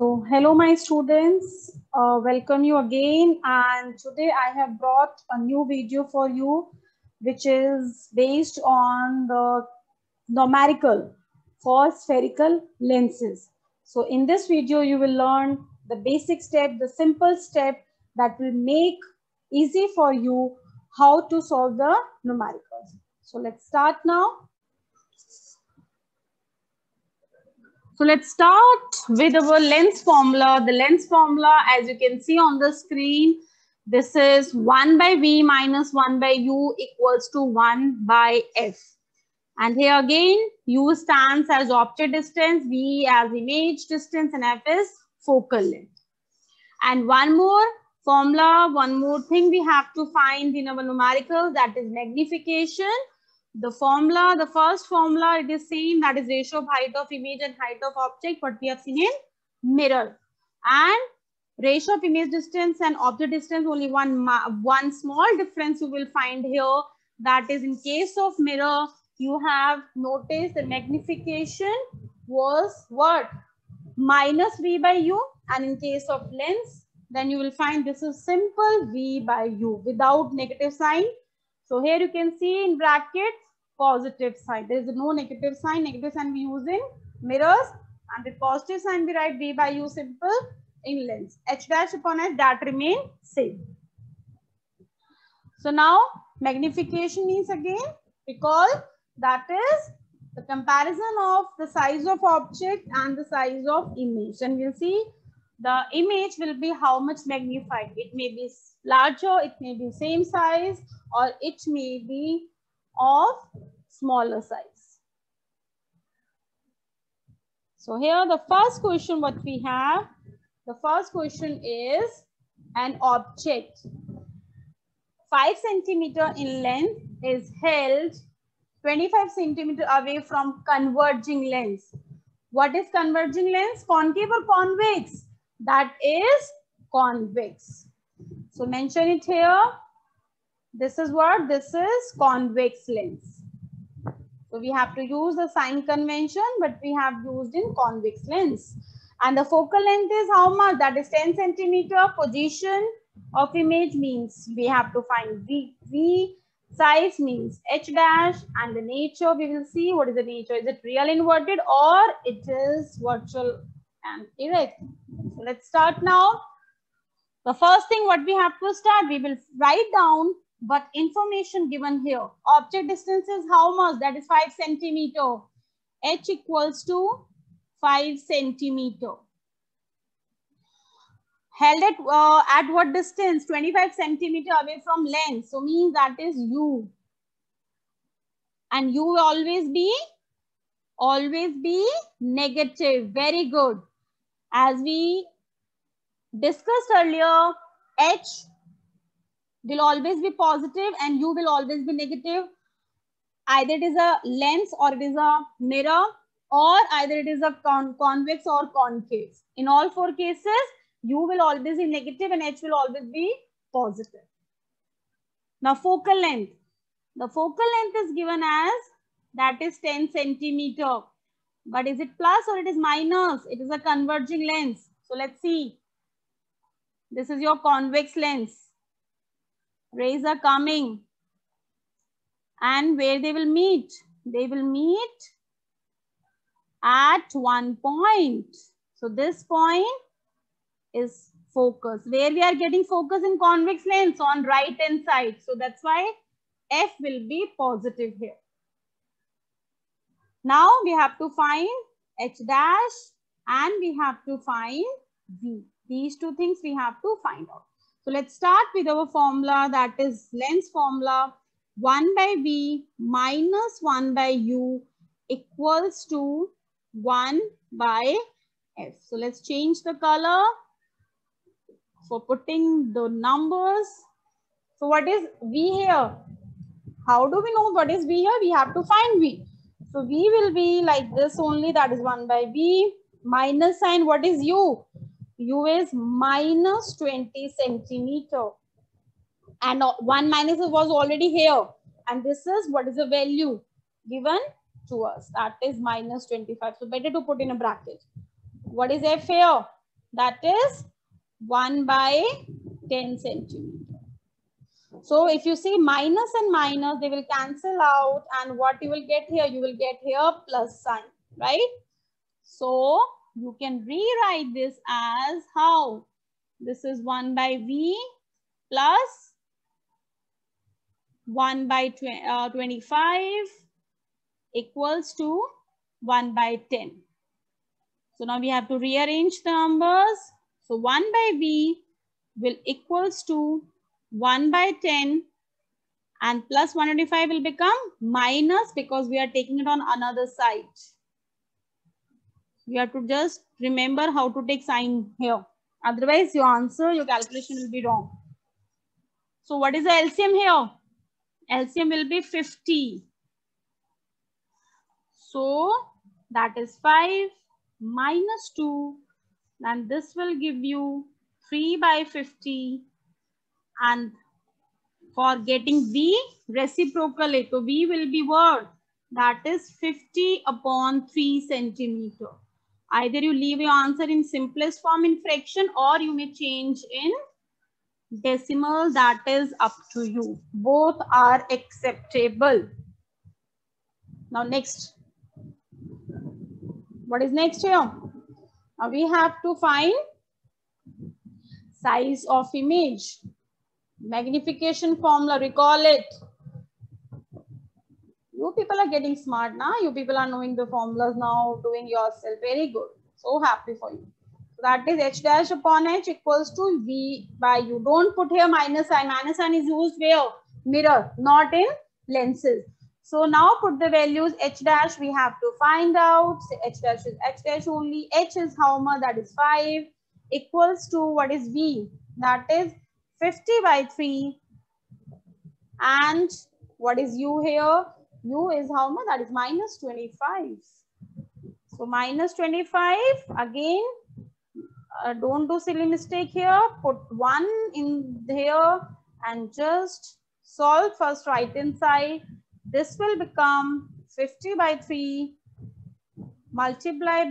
So, hello, my students. Welcome you again. And today I have brought a new video for you, which is based on the numerical for spherical lenses. So, in this video, you will learn the basic step, the simple step that will make easy for you how to solve the numericals. So, let's start now. So let's start with our lens formula. The lens formula, as you can see on the screen, this is 1 by V minus 1 by U equals to 1 by F. And here again, U stands as object distance, V as image distance, and F is focal length. And one more formula, one more thing we have to find in our numerical, that is magnification. The formula, the first formula, it is same, that is ratio of height of image and height of object, what we have seen in mirror. And ratio of image distance and object distance, only one small difference you will find here. That is, in case of mirror, you have noticed the magnification was what? Minus V by U. And in case of lens, then you will find this is simple V by U without negative sign. So here you can see in brackets, positive sign. There is no negative sign. Negative sign we use in mirrors, and the positive sign we write V by U simple in lens. H dash upon H, that remain same. So now magnification means again, recall, that is the comparison of the size of object and the size of image. And we'll see the image will be how much magnified. It may be larger, it may be same size, or it may be of smaller size. So here the first question what we have, the first question is an object 5 centimeter in length is held 25 centimeter away from converging lens. What is converging lens? Concave or convex? That is convex. So mention it here. This is what? This is convex lens. So we have to use the sign convention, but we have used in convex lens. And the focal length is how much? That is 10 centimeter. Position of image means we have to find V. Size means H dash, and the nature we will see. What is the nature? Is it real inverted or it is virtual and erect? So let's start now. The first thing what we have to start, we will write down what information given here. Object distance is how much? That is 5 centimeter. H equals to 5 centimeter. Held at what distance? 25 centimeter away from lens. So means that is U. And U will always be negative. Very good. As we discussed earlier, H will always be positive and U will always be negative. Either it is a lens or it is a mirror, or either it is a convex or concave. In all four cases, U will always be negative and H will always be positive. Now focal length. The focal length is given as, that is 10 centimeter. But is it plus or it is minus? It is a converging lens. So let's see. This is your convex lens. Rays are coming. And where they will meet? They will meet at one point. So this point is focus. Where we are getting focus in convex lens? On right hand side. So that's why F will be positive here. Now we have to find H dash and we have to find V. These two things we have to find out. So let's start with our formula, that is lens formula. 1 by V minus 1 by U equals to 1 by F. So let's change the color for putting the numbers. So what is V here? How do we know what is V here? We have to find V. So V will be like this only, that is 1 by V. Minus sign, what is U? U is minus 20 centimeter. And 1 minus was already here. And this is what is the value given to us. That is minus 25. So better to put in a bracket. What is F here? That is 1 by 10 centimeter. So if you see minus and minus, they will cancel out, and what you will get here? You will get here plus sign, right? So you can rewrite this as how? This is 1 by V plus 1 by 25 equals to 1 by 10. So now we have to rearrange the numbers. So 1 by V will equals to 1 by 10, and plus 125 will become minus because we are taking it on another side. You have to just remember how to take sign here. Otherwise, your answer, your calculation will be wrong. So what is the LCM here? LCM will be 50. So that is 5 minus 2. And this will give you 3 by 50. And for getting V, reciprocal it. So V will be what? That is 50 upon 3 centimeter. Either you leave your answer in simplest form in fraction, or you may change in decimal. That is up to you. Both are acceptable. Now next. What is next here? Now we have to find size of image. Magnification formula, recall it. You people are getting smart now. You people are knowing the formulas now, doing yourself. Very good. So happy for you. So that is h dash upon h equals to V by U. Don't put here minus sign. Minus sign is used where? Mirror, not in lenses. So now put the values. H dash we have to find out. So h dash is h dash only. H is how much? That is 5 equals to what is V? That is 50 by 3. And what is U here? U is how much? That is minus 25. So minus 25 again. Don't do silly mistake here. Put 1 in here and just solve first right hand side. This will become 50 by 3 multiply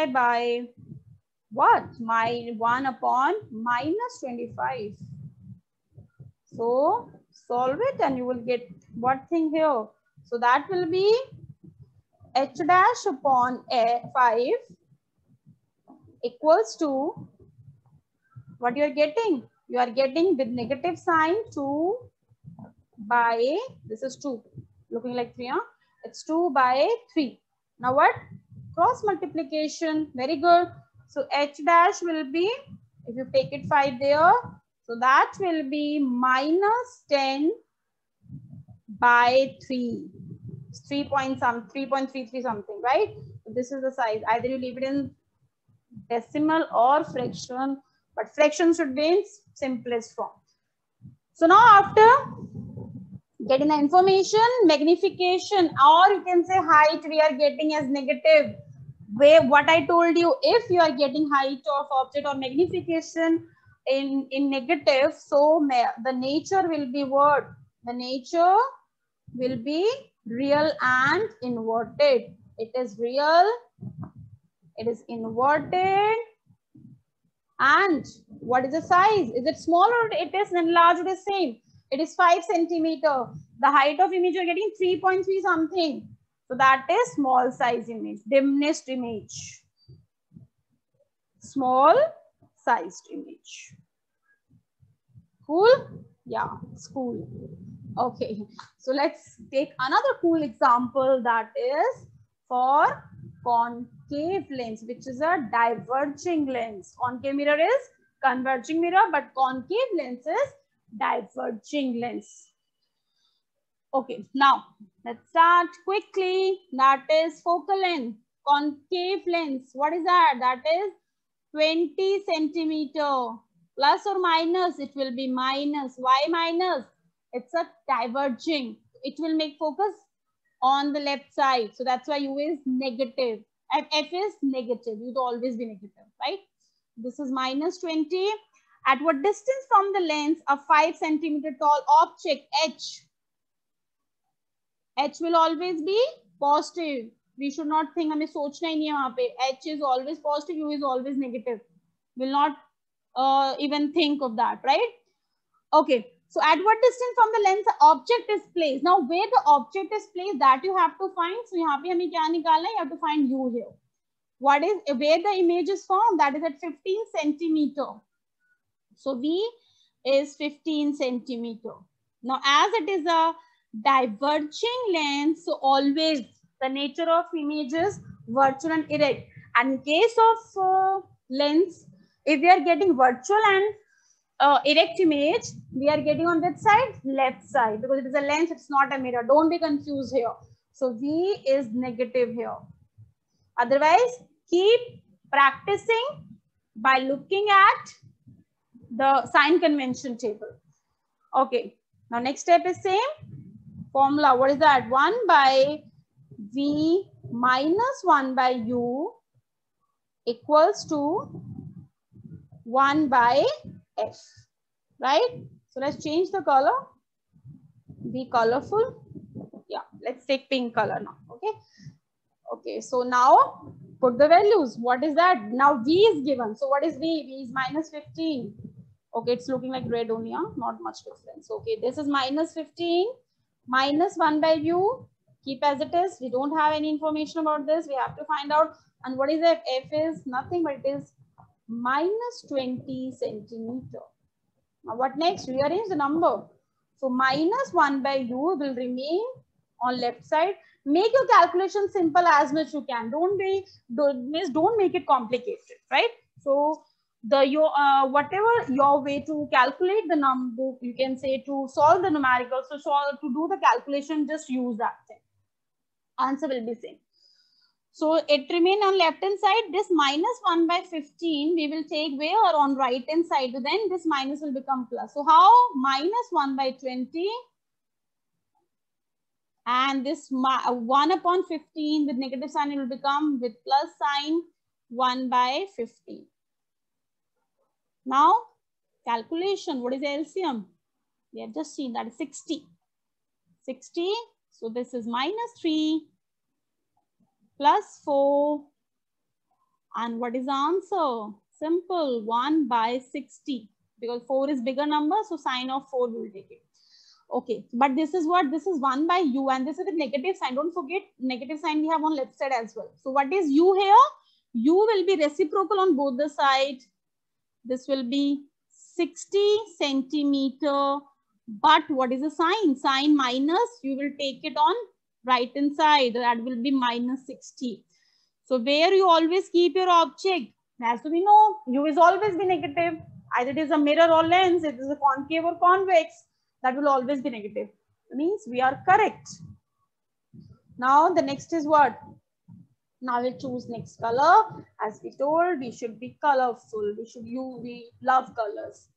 by what? My 1 upon minus 25. So solve it and you will get what thing here? So that will be h dash upon 5 equals to what you are getting? You are getting with negative sign 2 by, this is 2, looking like 3, huh? It's 2 by 3. Now what? Cross multiplication, very good. So h dash will be, if you take it 5 there, so that will be minus 10 by 3. 3.33 something, right? So this is the size. Either you leave it in decimal or fraction, but fraction should be in simplest form. So now after getting the information, magnification, or you can say height, we are getting as negative. Where what I told you, if you are getting height of object or magnification in negative, so the nature will be what? The nature will be real and inverted. It is real, it is inverted, and what is the size? Is it small or it is large or the same? It is 5 centimeter. The height of image you're getting 3.3 something. So that is small size image, diminished image. Small sized image. Cool? Yeah, it's cool. Okay, so let's take another cool example, that is for concave lens, which is a diverging lens. Concave mirror is converging mirror, but concave lens is diverging lens. Okay, now let's start quickly. That is focal length, concave lens. What is that? That is 20 centimeter. Plus or minus, it will be minus. Why minus? It's a diverging. It will make focus on the left side. So that's why U is negative. F is negative. It will always be negative, right? This is minus 20. At what distance from the lens a 5 centimeter tall object H will always be positive. We should not think, हमें सोचना ही नहीं है वहाँ पे. H is always positive, U is always negative. Will not even think of that, right? Okay. So at what distance from the lens the object is placed? Now where the object is placed, that you have to find. So यहाँ पे हमें क्या निकालना है? You have to find U here. What is where the image is found? That is at 15 centimeter. So V is 15 centimeter. Now as it is a diverging lens, so always the nature of image is virtual and erect. And in case of lens, if we are getting virtual and erect image, we are getting on that side, left side, because it is a lens, it's not a mirror. Don't be confused here. So V is negative here. Otherwise, keep practicing by looking at the sign convention table. Okay. Now next step is same formula. What is that? 1 by V minus 1 by U equals to 1 by F, right? So let's change the color, be colorful. Yeah, let's take pink color now. Okay. Okay, so now put the values. What is that? Now V is given. So what is V? V is minus 15. Okay, it's looking like red only, huh? Not much difference. Okay, this is minus 15 minus 1 by U. Keep as it is. We don't have any information about this. We have to find out. And what is F? F is nothing but it is minus 20 centimeter. Now what next? Rearrange the number. So minus 1 by U will remain on left side. Make your calculation simple as much you can. Don't make it complicated, right? So whatever your way to calculate the number, you can say to solve the numerical. So to do the calculation, just use that thing. Answer will be same. So it remain on left hand side. This minus 1 by 15 we will take where, or on right hand side. So then this minus will become plus. So how? Minus 1 by 20. And this 1 upon 15 with negative sign, it will become with plus sign 1 by 15. Now, calculation, what is LCM? We have just seen that is 60. 60, so this is minus 3 plus 4. And what is the answer? Simple, 1 by 60. Because 4 is bigger number, so sign of 4 will take it. Okay, but this is what? This is 1 by U, and this is the negative sign. Don't forget, negative sign we have on left side as well. So what is U here? U will be reciprocal on both the sides. This will be 60 centimeter. But what is the sign? Sign minus, you will take it on right hand side. That will be minus 60. So where you always keep your object? As we know, U is always be negative. Either it is a mirror or lens, it is a concave or convex. That will always be negative. It means we are correct. Now the next is what? Now we'll choose next color. As we told, we should be colorful. We love colors.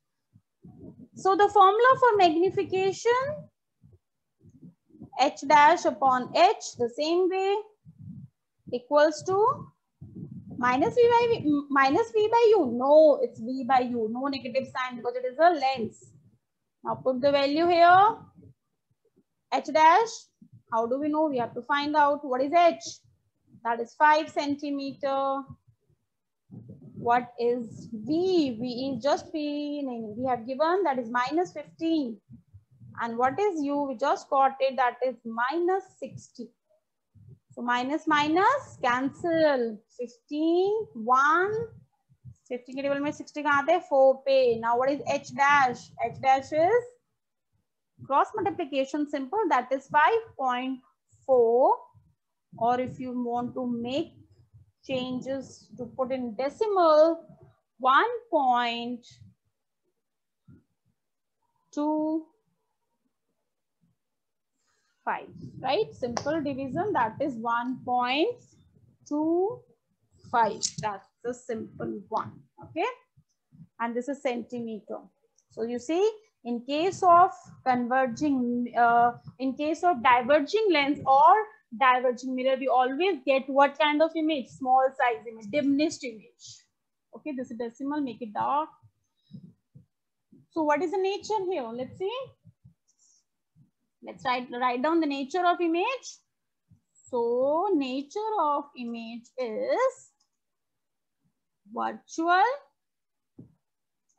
So the formula for magnification, H dash upon H, the same way, equals to minus V by U. No, it's V by U. No negative sign because it is a lens. Now put the value here. H dash. How do we know? We have to find out what is H. That is 5 centimeter. What is V? V is just V. We have given that is minus 15. And what is U? We just got it. That is minus 60. So minus minus cancel. 15, 1. 15 के table में 60 कहाँ आते हैं? 4 पे. Now what is H dash? H dash is cross multiplication simple. That is 5.4. Or if you want to make changes to put in decimal, 1.25. Right? Simple division. That is 1.25. That's the simple one. Okay. And this is centimeter. So you see, in case of converging, in case of diverging lens or diverging mirror, we always get what kind of image? Small size image, diminished image. Okay, this is decimal, make it dark. So what is the nature here? Let's see. Let's write down the nature of image. So nature of image is virtual,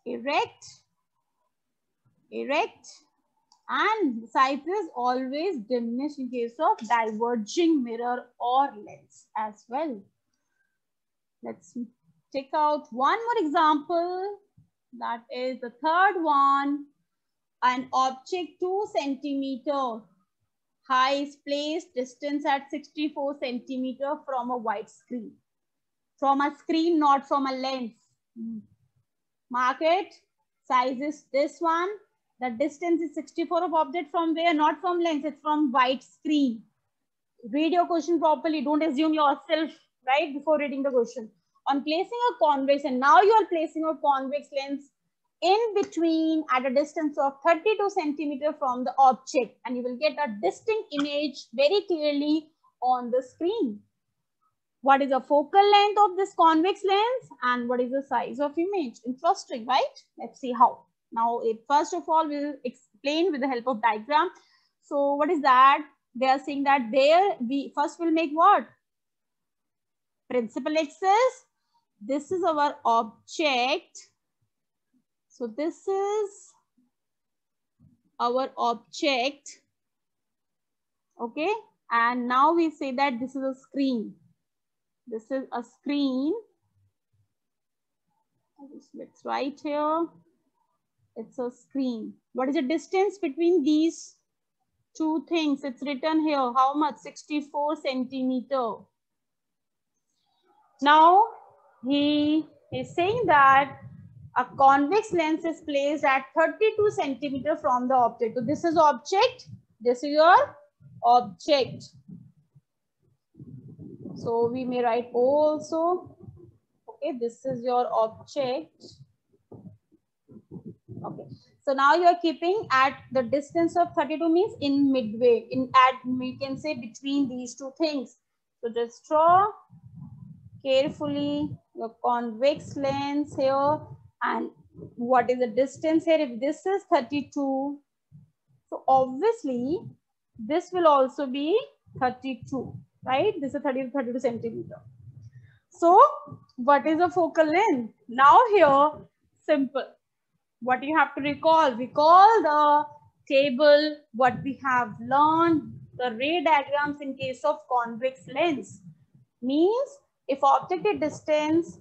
erect, and size is always diminished in case of diverging mirror or lens as well. Let's take out one more example. That is the third one. An object 2 centimeter high is placed distance at 64 centimeter from a white screen. From a screen, not from a lens. Mark it. Size is this one. The distance is 64 of object from where? Not from lens, it's from white screen. Read your question properly. Don't assume yourself, right, before reading the question. On placing a convex, and now you are placing a convex lens in between at a distance of 32 centimeter from the object, and you will get a distinct image very clearly on the screen. What is the focal length of this convex lens and what is the size of image? Interesting, right? Let's see how. Now, first of all, we'll explain with the help of diagram. So what is that? They are saying that there we first will make what? Principal axis. This is our object. So this is our object. Okay. And now we say that this is a screen. This is a screen. Let's write here. It's a screen. What is the distance between these two things? It's written here. How much? 64 centimeter. Now, he is saying that a convex lens is placed at 32 centimeter from the object. So this is object. This is your object. So we may write O also. Okay, this is your object. Okay. So now you are keeping at the distance of 32 means in midway. We can say between these two things. So just draw carefully your convex lens here, and what is the distance here? If this is 32, so obviously this will also be 32, right? This is 32 centimeter. So what is the focal length? Now here, simple. What you have to recall the table, what we have learned, the ray diagrams in case of convex lens. Means if objective distance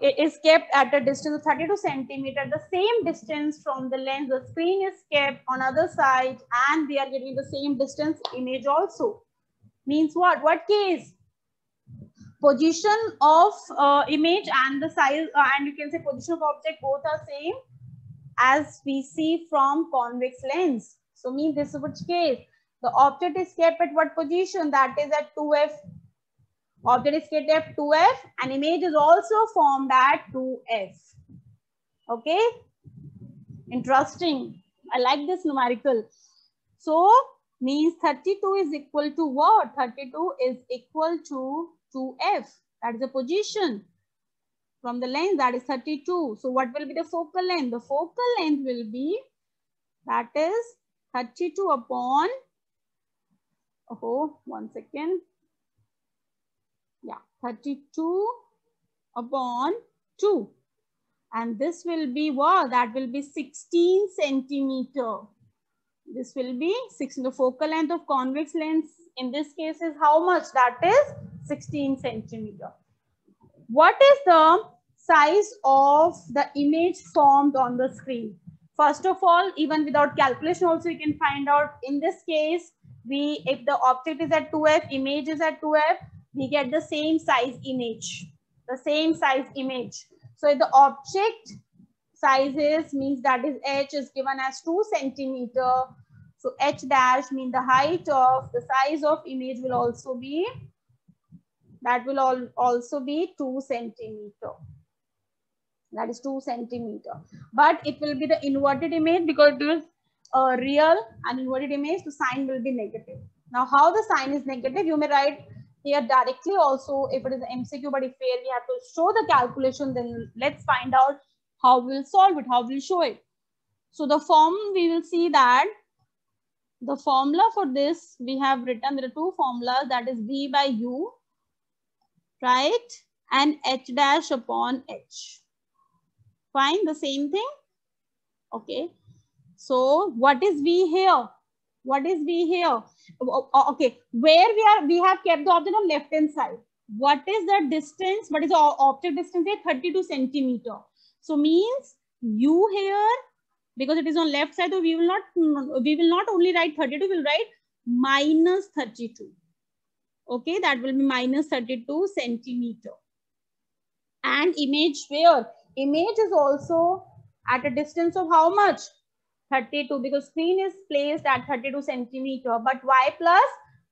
is kept at a distance of 32 centimeter, the same distance from the lens, the screen is kept on other side, and we are getting the same distance image also. Means what? What case? Position of image and the size, and you can say position of object, both are same as we see from convex lens. So means this is which case? The object is kept at what position? That is at 2f. Object is kept at 2f and image is also formed at 2f. Okay. Interesting. I like this numerical. So means 32 is equal to what? 32 is equal to 2f. That is the position from the length, that is 32. So what will be the focal length? The focal length will be, that is 32 upon, oh, 1 second. Yeah, 32 upon 2. And this will be what? That will be 16 centimeter. This will be 16. The focal length of convex lens in this case is how much? That is 16 centimeter. What is the size of the image formed on the screen? First of all, even without calculation also you can find out. In this case, if the object is at 2f, image is at 2f, we get the same size image. The same size image. So if the object size is, means that is h is given as 2 centimeter. So h dash means the height of the size of image will also be, that will also be 2 centimeter. That is 2 centimeter. But it will be the inverted image because it is a real and inverted image, the sign will be negative. Now how the sign is negative, you may write here directly also if it is an MCQ, but if we have to show the calculation, then let's find out how we'll solve it, how we'll show it. So the form we will see that The formula for this, we have written, there are two formulas, that is V by U, right? And H dash upon H. Fine, the same thing. Okay. So what is V here? What is V here? Okay, where we have kept the object on left hand side. What is the distance? What is the object distance here? 32 centimeter. So means U here, because it is on left side, so we will not only write 32, we will write minus 32. Okay, that will be minus 32 centimeter. And image where? Image is also at a distance of how much? 32, because screen is placed at 32 centimeter. But why plus?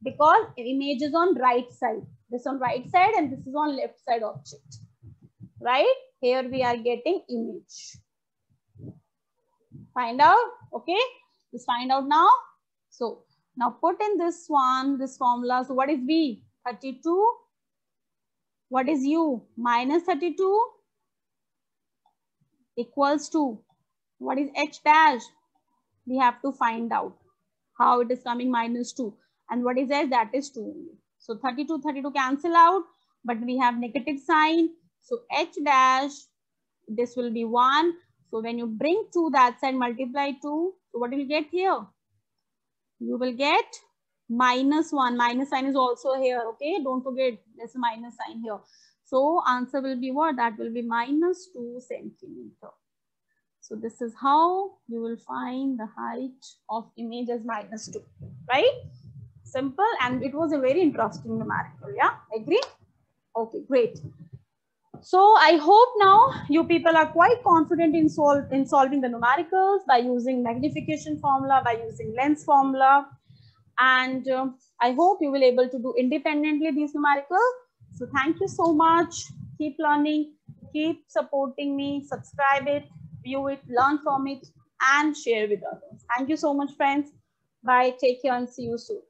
Because image is on right side. This on right side and this is on left side object. Right? Here we are getting image. Find out. Okay. Let's find out now. So now put in this one, this formula. So what is V? 32. What is U? Minus 32 equals to, what is H dash? We have to find out how it is coming minus 2. And what is H? That is 2. So 32, 32 cancel out, but we have negative sign. So H dash, this will be 1. So when you bring 2 that side, multiply 2. So what will you get here? You will get minus 1. Minus sign is also here. Okay, don't forget there's a minus sign here. So answer will be what? That will be minus 2 centimeter. So this is how you will find the height of image as minus 2, right? Simple, and it was a very interesting numerical. Yeah, agree? Okay, great. So I hope now you people are quite confident in solving the numericals by using magnification formula, by using lens formula. And I hope you will able to do independently these numericals. So thank you so much. Keep learning, keep supporting me, subscribe it, view it, learn from it, and share with others. Thank you so much, friends. Bye. Take care and see you soon.